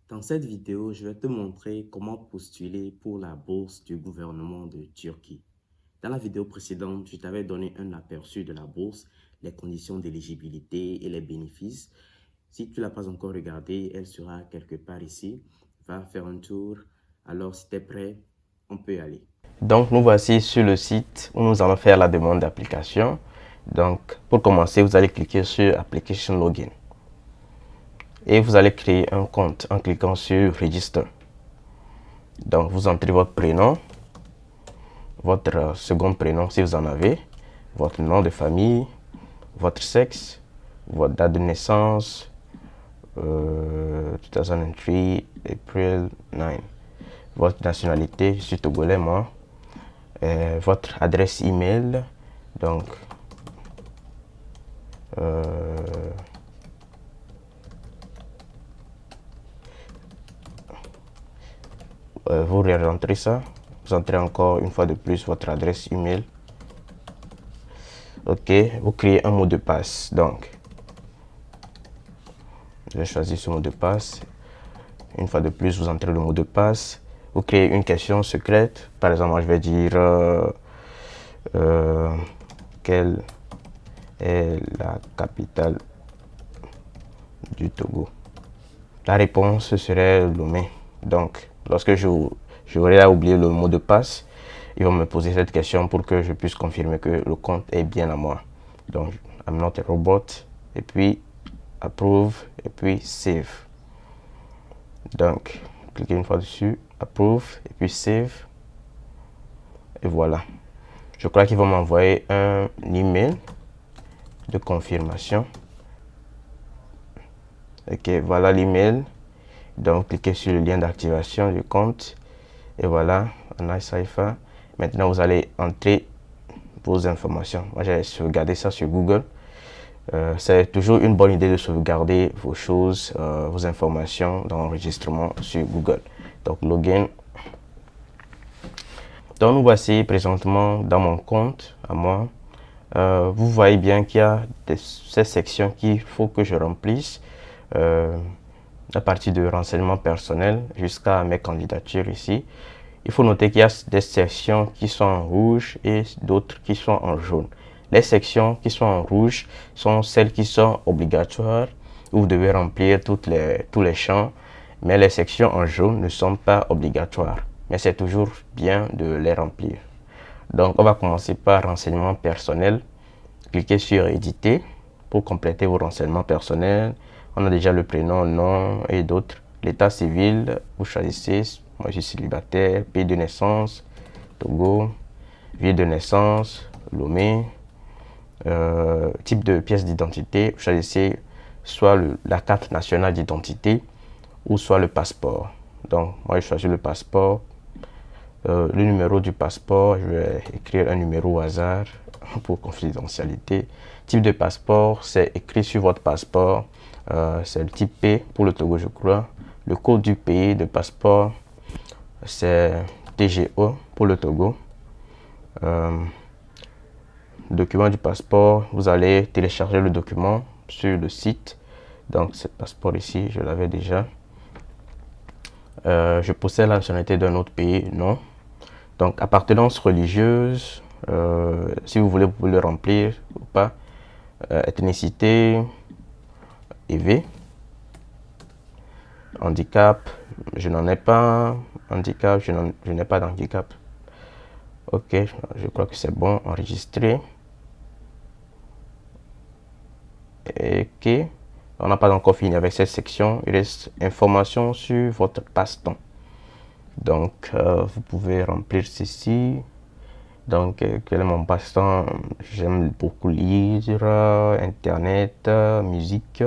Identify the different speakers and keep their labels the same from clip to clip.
Speaker 1: Dans cette vidéo, je vais te montrer comment postuler pour la bourse du gouvernement de Turquie. Dans la vidéo précédente, je t'avais donné un aperçu de la bourse, les conditions d'éligibilité et les bénéfices. Si tu ne l'as pas encore regardée, elle sera quelque part ici. Va faire un tour. Alors, si tu es prêt, on peut y aller.
Speaker 2: Donc, nous voici sur le site où nous allons faire la demande d'application. Donc, pour commencer, vous allez cliquer sur Application Login. Et vous allez créer un compte en cliquant sur Register. Donc, vous entrez votre prénom, votre second prénom si vous en avez, votre nom de famille, votre sexe, votre date de naissance, 2003, April 9. Votre nationalité, je suis togolais moi. Votre adresse email, donc vous rentrez ça, vous entrez encore une fois de plus votre adresse email. Ok, vous créez un mot de passe. Donc, je vais choisir ce mot de passe. Une fois de plus, vous entrez le mot de passe. Vous créez une question secrète. Par exemple, moi, je vais dire quelle est la capitale du Togo. La réponse serait Lomé. Donc, lorsque j'aurai oublié le mot de passe, ils vont me poser cette question pour que je puisse confirmer que le compte est bien à moi. Donc, I'm not a robot. Et puis, approve. Et puis, save. Donc, cliquez une fois dessus. Approve. Et puis, save. Et voilà. Je crois qu'ils vont m'envoyer un email de confirmation. Ok, voilà l'email. Donc, cliquez sur le lien d'activation du compte. Et voilà, Nice Cypher. Maintenant, vous allez entrer vos informations. Moi, j'ai sauvegardé ça sur Google. C'est toujours une bonne idée de sauvegarder vos choses, vos informations dans l'enregistrement sur Google. Donc, login. Donc, nous voici présentement dans mon compte à moi. Vous voyez bien qu'il y a ces sections qu'il faut que je remplisse. À partir de renseignements personnels jusqu'à mes candidatures ici. Il faut noter qu'il y a des sections qui sont en rouge et d'autres qui sont en jaune. Les sections qui sont en rouge sont celles qui sont obligatoires, où vous devez remplir tous les champs, mais les sections en jaune ne sont pas obligatoires. Mais c'est toujours bien de les remplir. Donc, on va commencer par renseignements personnels. Cliquez sur éditer pour compléter vos renseignements personnels. On a déjà le prénom, nom et d'autres. L'état civil, vous choisissez. Moi, je suis célibataire. Pays de naissance, Togo. Ville de naissance, Lomé. Type de pièce d'identité, vous choisissez soit la carte nationale d'identité ou soit le passeport. Donc, moi, je choisis le passeport. Le numéro du passeport, je vais écrire un numéro au hasard pour confidentialité. Type de passeport, c'est écrit sur votre passeport. C'est le type P pour le Togo, je crois. Le code du pays de passeport, c'est TGO pour le Togo. Document du passeport, vous allez télécharger le document sur le site. Donc, ce passeport ici, je l'avais déjà. Je possède la nationalité d'un autre pays, non. Donc, appartenance religieuse, si vous voulez le remplir ou pas. Ethnicité, EV. Handicap, je n'en ai pas. Handicap, je n'ai pas d'handicap. Ok, je crois que c'est bon. Enregistrer. Ok, on n'a pas encore fini avec cette section. Il reste information sur votre passe-temps. Donc, vous pouvez remplir ceci. Donc, quel est mon passe-temps? J'aime beaucoup lire, internet, musique.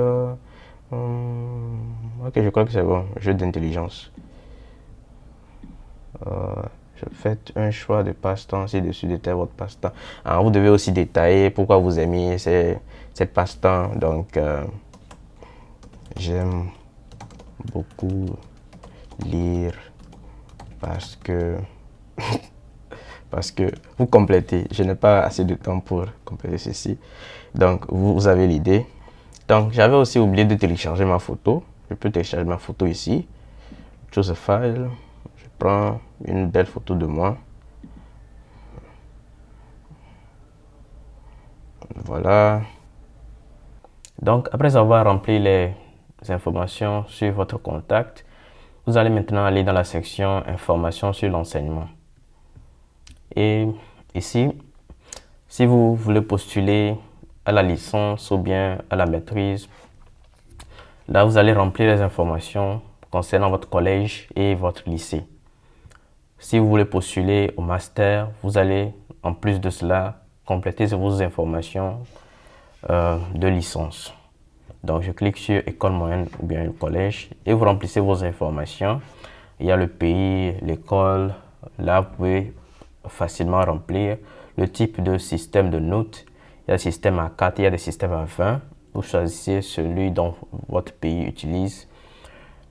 Speaker 2: Ok, je crois que c'est bon. Jeu d'intelligence. Je fais un choix de passe-temps ci-dessus de tel votre passe-temps. Vous devez aussi détailler pourquoi vous aimez ces passe-temps. Donc, j'aime beaucoup lire parce que vous complétez. Je n'ai pas assez de temps pour compléter ceci. Donc, vous avez l'idée. Donc, j'avais aussi oublié de télécharger ma photo. Je peux télécharger ma photo ici. choose a file. Je prends une belle photo de moi. Voilà. Donc, après avoir rempli les informations sur votre contact, vous allez maintenant aller dans la section informations sur l'enseignement. Et ici, si vous voulez postuler à la licence ou bien à la maîtrise, là, vous allez remplir les informations concernant votre collège et votre lycée. Si vous voulez postuler au master, vous allez, en plus de cela, compléter vos informations de licence. Donc, je clique sur école moyenne ou bien le collège et vous remplissez vos informations. Il y a le pays, l'école. Là, vous pouvez facilement remplir le type de système de notes. Il y a le système à 4, il y a des systèmes à 20. Vous choisissez celui dont votre pays utilise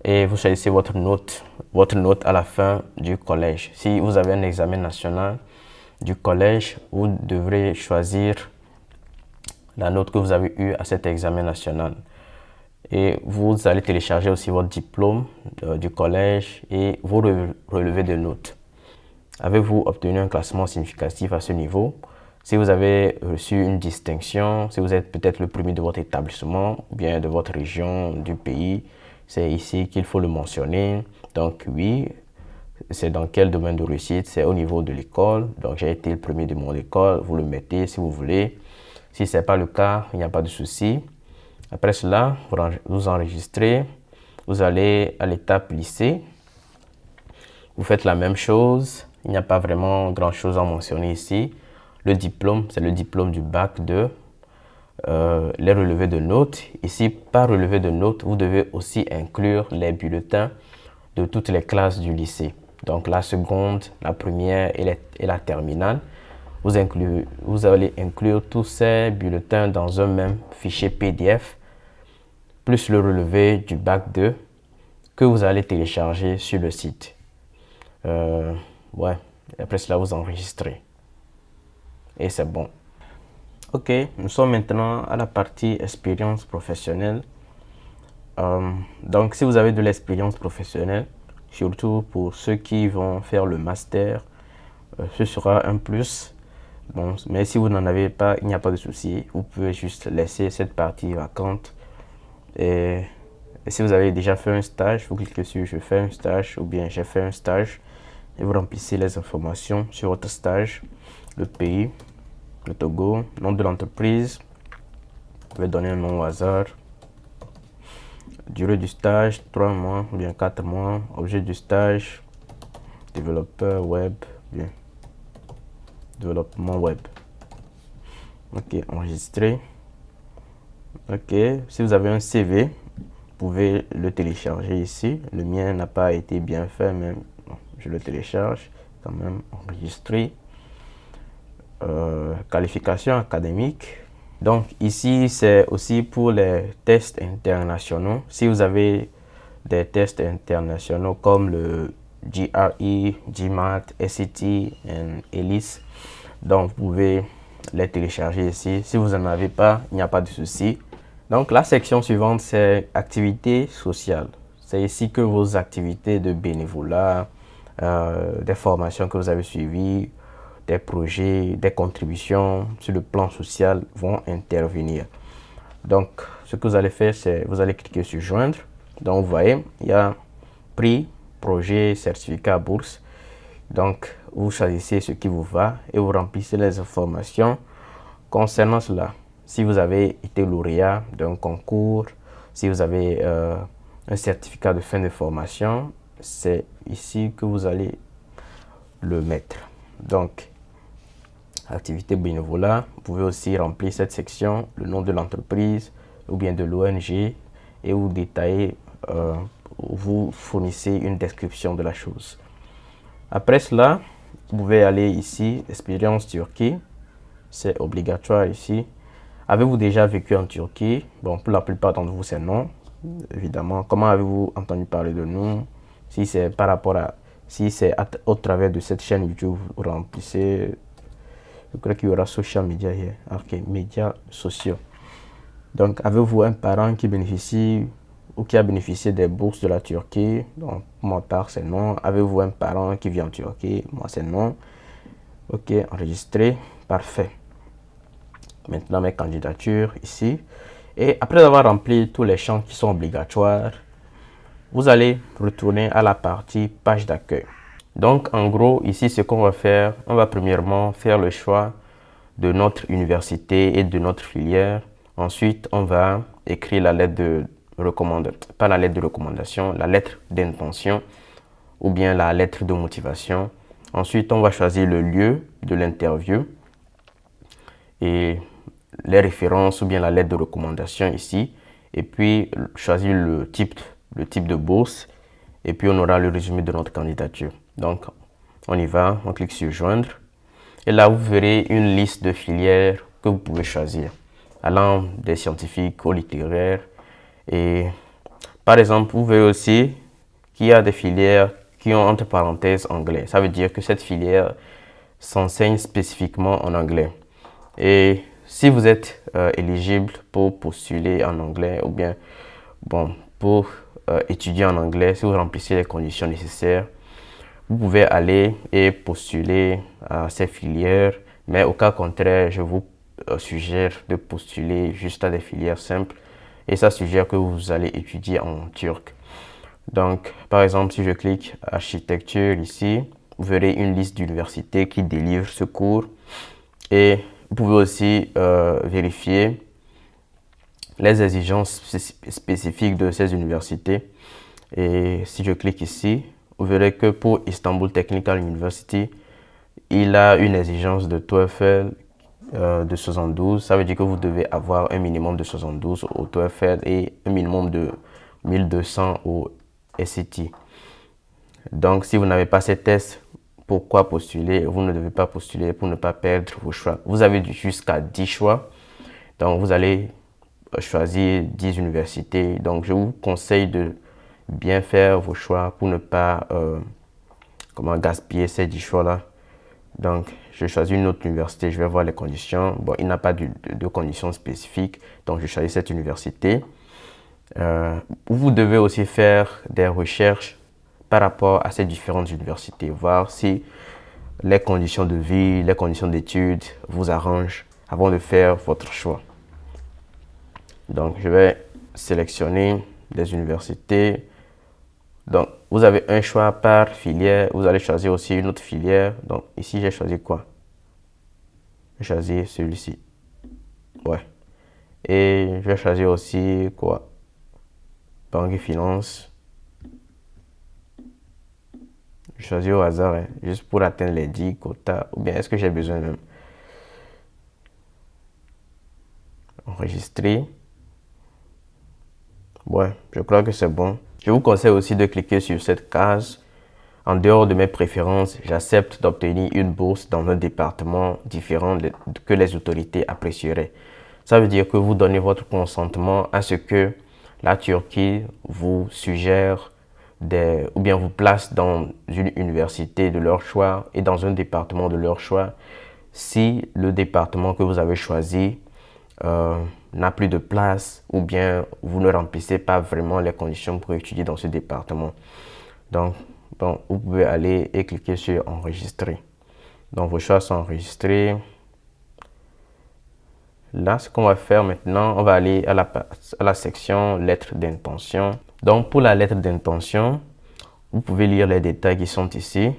Speaker 2: et vous choisissez votre note à la fin du collège. Si vous avez un examen national du collège, vous devrez choisir la note que vous avez eue à cet examen national. Et vous allez télécharger aussi votre diplôme du collège et vos relevés de notes. Avez-vous obtenu un classement significatif à ce niveau? Si vous avez reçu une distinction, si vous êtes peut-être le premier de votre établissement ou bien de votre région, du pays, c'est ici qu'il faut le mentionner. Donc oui, c'est dans quel domaine de réussite? C'est au niveau de l'école. Donc j'ai été le premier de mon école, vous le mettez si vous voulez. Si ce n'est pas le cas, il n'y a pas de souci. Après cela, vous enregistrez. Vous allez à l'étape lycée. Vous faites la même chose. Il n'y a pas vraiment grand-chose à mentionner ici. Le diplôme, c'est le diplôme du bac 2. Les relevés de notes. Ici, par relevé de notes, vous devez aussi inclure les bulletins de toutes les classes du lycée. Donc la seconde, la première et la terminale. Vous allez inclure tous ces bulletins dans un même fichier PDF, plus le relevé du bac 2 que vous allez télécharger sur le site. Ouais, et après cela, vous enregistrez. Et c'est bon. Ok, nous sommes maintenant à la partie expérience professionnelle. Donc, si vous avez de l'expérience professionnelle, surtout pour ceux qui vont faire le master, ce sera un plus. Bon, mais si vous n'en avez pas, il n'y a pas de souci. Vous pouvez juste laisser cette partie vacante. Et si vous avez déjà fait un stage, vous cliquez sur je fais un stage ou bien j'ai fait un stage et vous remplissez les informations sur votre stage, le pays, le Togo, nom de l'entreprise. Vous pouvez donner un nom au hasard. Durée du stage, 3 mois ou bien 4 mois. Objet du stage, développeur web, bien. Développement web. Ok, enregistrer. Ok, si vous avez un CV, vous pouvez le télécharger ici. Le mien n'a pas été bien fait, mais bon, je le télécharge quand même. Enregistrer. Qualification académique. Donc ici, c'est aussi pour les tests internationaux. Si vous avez des tests internationaux comme le GRE, GMAT, SAT et ELIS, donc vous pouvez les télécharger ici. Si vous n'en avez pas, il n'y a pas de souci. Donc la section suivante, c'est activités sociales. C'est ici que vos activités de bénévolat, des formations que vous avez suivies, des projets, des contributions sur le plan social vont intervenir. Donc, ce que vous allez faire, c'est vous allez cliquer sur joindre. Donc, vous voyez, il y a prix, projet, certificat, bourse. Donc, vous choisissez ce qui vous va et vous remplissez les informations concernant cela. Si vous avez été lauréat d'un concours, si vous avez un certificat de fin de formation, c'est ici que vous allez le mettre. Donc, activité bénévolat, vous pouvez aussi remplir cette section, le nom de l'entreprise ou bien de l'ONG et vous détaillez, vous fournissez une description de la chose. Après cela, vous pouvez aller ici, expérience Turquie, c'est obligatoire ici. Avez-vous déjà vécu en Turquie? Bon, pour la plupart d'entre vous, c'est non, évidemment. Comment avez-vous entendu parler de nous? Si c'est par rapport à, si c'est au travers de cette chaîne YouTube, vous remplissez. Je crois qu'il y aura social media hier. Ok, médias sociaux. Donc, avez-vous un parent qui bénéficie ou qui a bénéficié des bourses de la Turquie. Donc, pour ma part, c'est non. Avez-vous un parent qui vit en Turquie? Moi, c'est non. Ok, enregistré. Parfait. Maintenant, mes candidatures ici. Et après avoir rempli tous les champs qui sont obligatoires, vous allez retourner à la partie page d'accueil. Donc, en gros, ici, ce qu'on va faire, on va premièrement faire le choix de notre université et de notre filière. Ensuite, on va écrire la lettre de recommandation, pas la lettre de recommandation, la lettre d'intention ou bien la lettre de motivation. Ensuite, on va choisir le lieu de l'interview et les références ou bien la lettre de recommandation ici. Et puis, choisir le type de bourse. Et puis, on aura le résumé de notre candidature. Donc, on y va, on clique sur joindre. Et là, vous verrez une liste de filières que vous pouvez choisir, allant des scientifiques aux littéraires. Et par exemple, vous verrez aussi qu'il y a des filières qui ont entre parenthèses anglais. Ça veut dire que cette filière s'enseigne spécifiquement en anglais. Et si vous êtes éligible pour postuler en anglais ou bien pour étudier en anglais, si vous remplissez les conditions nécessaires, vous pouvez aller et postuler à ces filières, mais au cas contraire, je vous suggère de postuler juste à des filières simples et ça suggère que vous allez étudier en turc. Donc, par exemple, si je clique architecture ici, vous verrez une liste d'universités qui délivrent ce cours et vous pouvez aussi vérifier les exigences spécifiques de ces universités. Et si je clique ici, vous verrez que pour Istanbul Technical University, il a une exigence de TOEFL de 72. Ça veut dire que vous devez avoir un minimum de 72 au TOEFL et un minimum de 1200 au SAT. Donc, si vous n'avez pas ces tests, pourquoi postuler? Vous ne devez pas postuler pour ne pas perdre vos choix. Vous avez jusqu'à 10 choix. Donc, vous allez choisir 10 universités. Donc, je vous conseille de bien faire vos choix pour ne pas gaspiller ces 10 choix-là. Donc, je choisis une autre université, je vais voir les conditions. Bon, il n'a pas de conditions spécifiques, donc je choisis cette université. Vous devez aussi faire des recherches par rapport à ces différentes universités, voir si les conditions de vie, les conditions d'études vous arrangent avant de faire votre choix. Donc, je vais sélectionner des universités. Donc, vous avez un choix par filière. Vous allez choisir aussi une autre filière. Donc, ici, j'ai choisi quoi? J'ai choisi celui-ci. Ouais. Et je vais choisir aussi quoi? Banque et finance. Je choisis au hasard, hein, juste pour atteindre les 10 quotas. Ou bien, est-ce que j'ai besoin même? Enregistrer. Ouais, je crois que c'est bon. Je vous conseille aussi de cliquer sur cette case. En dehors de mes préférences, j'accepte d'obtenir une bourse dans un département différent que les autorités apprécieraient. Ça veut dire que vous donnez votre consentement à ce que la Turquie vous suggère ou bien vous place dans une université de leur choix et dans un département de leur choix si le département que vous avez choisi n'a plus de place ou bien vous ne remplissez pas vraiment les conditions pour étudier dans ce département. Donc, bon, vous pouvez aller et cliquer sur enregistrer. Donc, vos choix sont enregistrés. Là, ce qu'on va faire maintenant, on va aller à la section lettre d'intention. Donc, pour la lettre d'intention, vous pouvez lire les détails qui sont ici.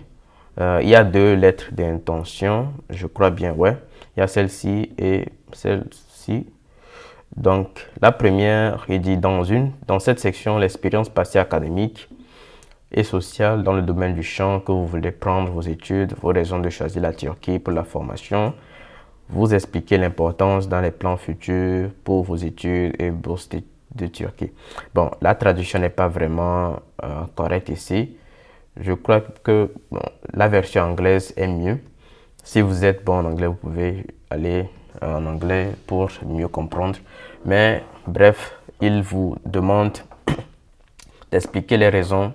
Speaker 2: Il y a deux lettres d'intention, je crois bien, ouais. Il y a celle-ci et celle-ci. Donc, la première, il dit dans cette section, l'expérience passée académique et sociale dans le domaine du champ que vous voulez prendre vos études, vos raisons de choisir la Turquie pour la formation. Vous expliquez l'importance dans les plans futurs pour vos études et bourses de Turquie. Bon, la traduction n'est pas vraiment correcte ici. Je crois que la version anglaise est mieux. Si vous êtes bon en anglais, vous pouvez aller en anglais pour mieux comprendre. Mais bref, il vous demande d'expliquer les raisons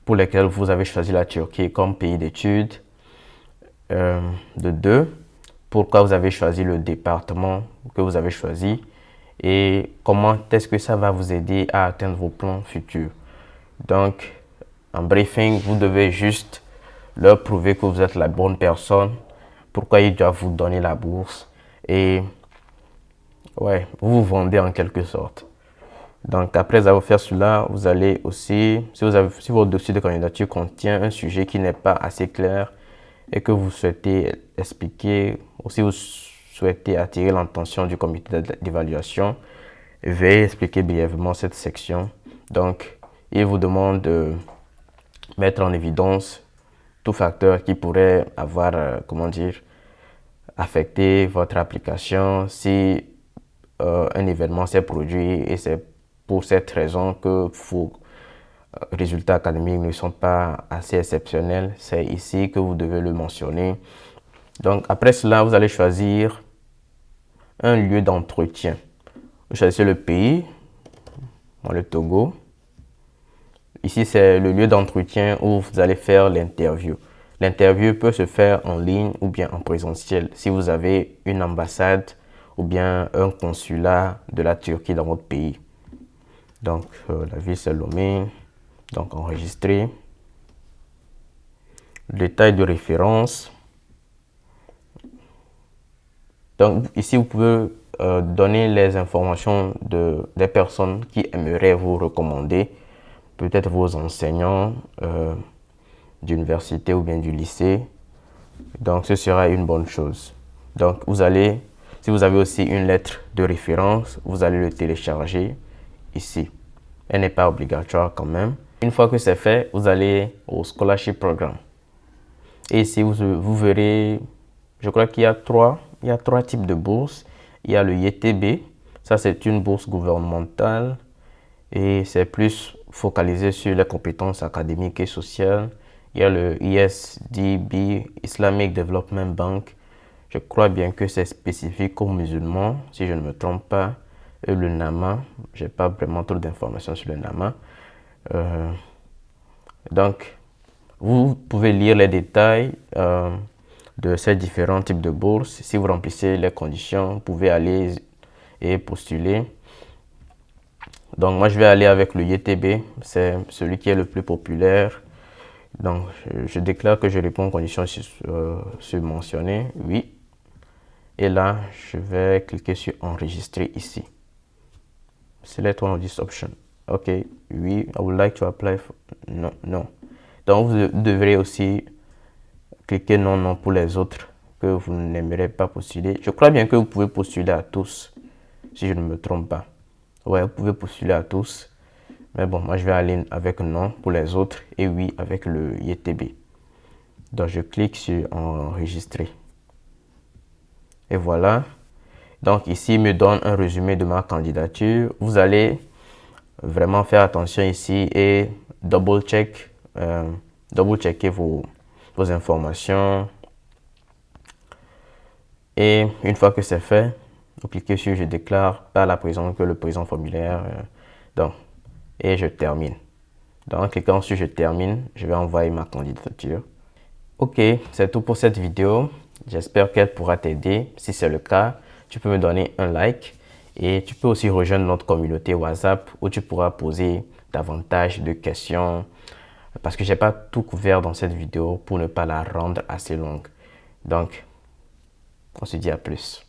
Speaker 2: pour lesquelles vous avez choisi la Turquie comme pays d'études. De deux, pourquoi vous avez choisi le département que vous avez choisi. et comment est-ce que ça va vous aider à atteindre vos plans futurs. Donc, en briefing, vous devez juste leur prouver que vous êtes la bonne personne, pourquoi ils doivent vous donner la bourse et ouais, vous vous vendez en quelque sorte. Donc, après avoir fait cela, vous allez aussi, si votre dossier de candidature contient un sujet qui n'est pas assez clair et que vous souhaitez expliquer, ou si vous souhaitez attirer l'attention du comité d'évaluation, veuillez expliquer brièvement cette section. Donc, il vous demande de mettre en évidence tout facteur qui pourrait avoir, affecté votre application si un événement s'est produit et c'est pour cette raison que vos résultats académiques ne sont pas assez exceptionnels. C'est ici que vous devez le mentionner. Donc, après cela, vous allez choisir un lieu d'entretien. Vous choisissez le pays, le Togo. Ici, c'est le lieu d'entretien où vous allez faire l'interview. L'interview peut se faire en ligne ou bien en présentiel. Si vous avez une ambassade ou bien un consulat de la Turquie dans votre pays. Donc, la ville c'est Lomé. Donc, enregistrer. Détail de référence. Donc, ici, vous pouvez donner les informations des personnes qui aimeraient vous recommander. Peut-être vos enseignants d'université ou bien du lycée. Donc, ce sera une bonne chose. Donc, si vous avez aussi une lettre de référence, vous allez le télécharger ici. Elle n'est pas obligatoire quand même. Une fois que c'est fait, vous allez au Scholarship Programme. Et ici, vous verrez, je crois qu'il y a trois types de bourses. Il y a le YTB, ça c'est une bourse gouvernementale et c'est plus focalisé sur les compétences académiques et sociales. Il y a le ISDB, Islamic Development Bank. Je crois bien que c'est spécifique aux musulmans, si je ne me trompe pas. Et le NAMA, je n'ai pas vraiment trop d'informations sur le NAMA. Donc, vous pouvez lire les détails de ces différents types de bourses. Si vous remplissez les conditions, vous pouvez aller et postuler. Donc, moi, je vais aller avec le YTB. C'est celui qui est le plus populaire. Donc, je déclare que je réponds aux conditions mentionnées. Oui. Et là, je vais cliquer sur enregistrer ici. Select one of these options. OK. Oui. I would like to apply for... Non, non. Donc, vous devrez aussi cliquer non, non pour les autres que vous n'aimerez pas postuler. Je crois bien que vous pouvez postuler à tous, si je ne me trompe pas. Ouais, vous pouvez postuler à tous. Mais bon, moi, je vais aller avec non pour les autres et oui avec le YTB. Donc, je clique sur enregistrer. Et voilà. Donc, ici, il me donne un résumé de ma candidature. Vous allez vraiment faire attention ici et double-checker vos informations. Et une fois que c'est fait, vous cliquez sur je déclare par la présence que le présent formulaire. Et je termine. Donc en cliquant sur je termine, je vais envoyer ma candidature. Ok, c'est tout pour cette vidéo. J'espère qu'elle pourra t'aider. Si c'est le cas, tu peux me donner un like et tu peux aussi rejoindre notre communauté WhatsApp où tu pourras poser davantage de questions parce que je n'ai pas tout couvert dans cette vidéo pour ne pas la rendre assez longue. Donc, on se dit à plus.